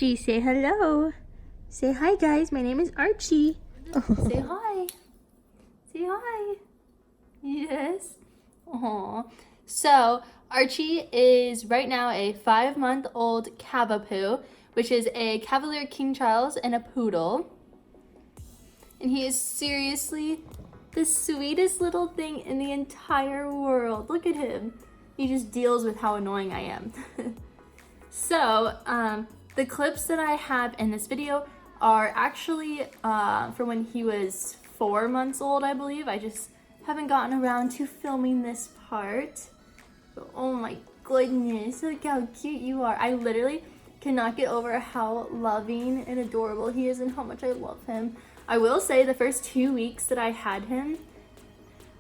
Archie, say hello. Say hi, guys. My name is Archie. Say hi. Say hi. Yes. Aww. So, Archie is right now a 5-month-old Cavapoo, which is a Cavalier King Charles and a poodle. And he is seriously the sweetest little thing in the entire world. Look at him. He just deals with how annoying I am. So, the clips that I have in this video are actually from when he was 4 months old, I believe. I just haven't gotten around to filming this part. But oh my goodness, look how cute you are. I literally cannot get over how loving and adorable he is and how much I love him. I will say the first 2 weeks that I had him,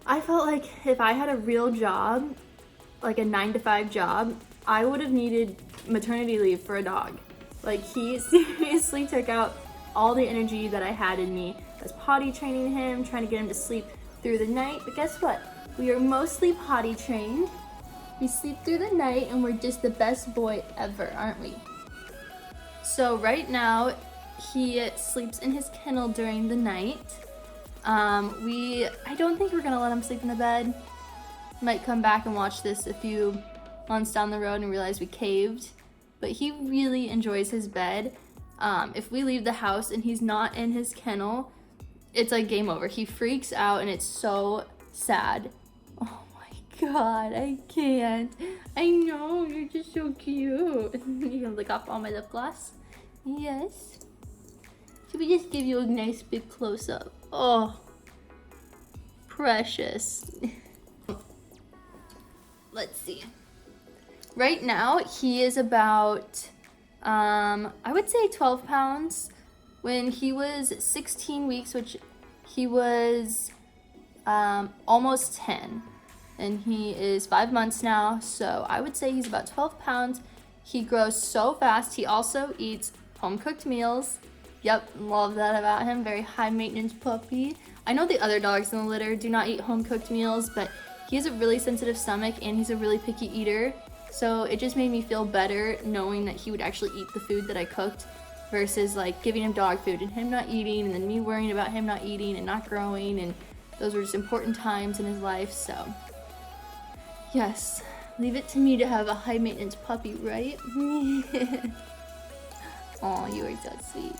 I felt like if I had a real job, like a 9-to-5 job, I would have needed maternity leave for a dog. Like, he seriously took out all the energy that I had in me. I was potty training him, trying to get him to sleep through the night, but guess what? We are mostly potty trained. We sleep through the night and we're just the best boy ever, aren't we? So right now, he sleeps in his kennel during the night. I don't think we're gonna let him sleep in the bed. Might come back and watch this a few months down the road and realize we caved. But he really enjoys his bed. If we leave the house and he's not in his kennel, it's like game over. He freaks out and it's so sad. Oh my god, I can't. I know, you're just so cute. You gonna lick off all my lip gloss? Yes. Should we just give you a nice big close-up? Oh, precious. Let's see. Right now, he is about, I would say 12 pounds. When he was 16 weeks, which he was almost 10. And he is 5 months now, so I would say he's about 12 pounds. He grows so fast. He also eats home-cooked meals. Yep, love that about him. Very high-maintenance puppy. I know the other dogs in the litter do not eat home-cooked meals, but he has a really sensitive stomach and he's a really picky eater. So it just made me feel better knowing that he would actually eat the food that I cooked versus like giving him dog food and him not eating and then me worrying about him not eating and not growing, and those were just important times in his life. So yes, leave it to me to have a high maintenance puppy, right? Oh, you are so sweet.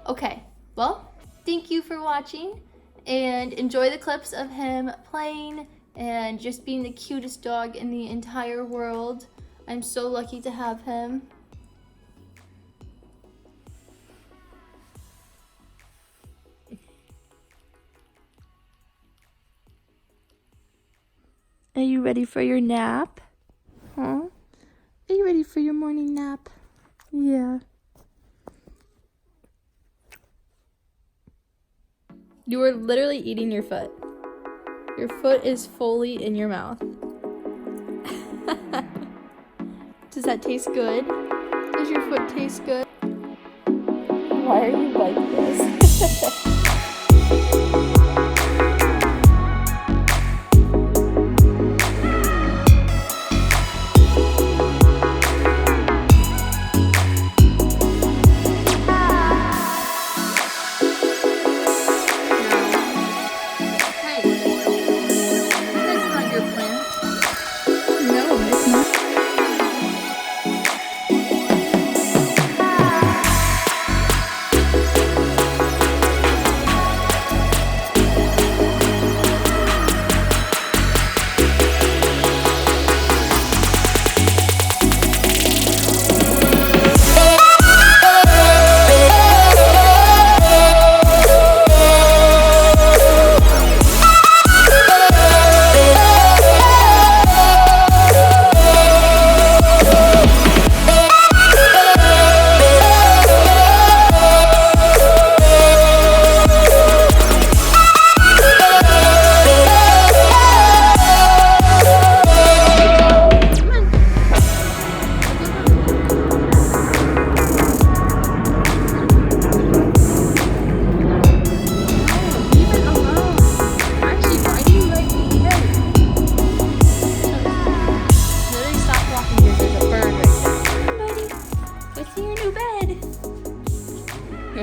Okay, well, thank you for watching and enjoy the clips of him playing and just being the cutest dog in the entire world. I'm so lucky to have him. Are you ready for your nap? Huh? Are you ready for your morning nap? Yeah. You are literally eating your foot. Your foot is fully in your mouth. Does that taste good? Does your foot taste good? Why are you like this?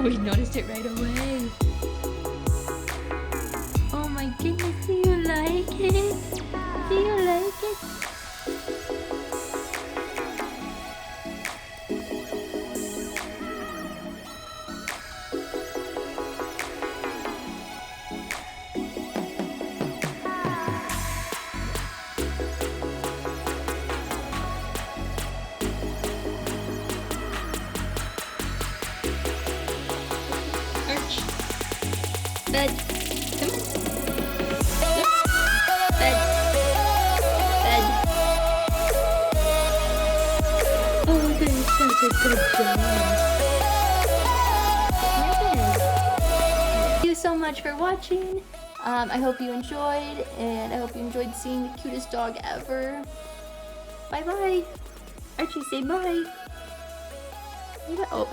Oh, he noticed it right away. Oh my goodness, do you like it? Do you like it? Arch. Bed. Come on. Bed. Bed. Oh, that is such a good job. Thank you so much for watching. I hope you enjoyed, and I hope you enjoyed seeing the cutest dog ever. Bye bye. Archie, say bye. Oh.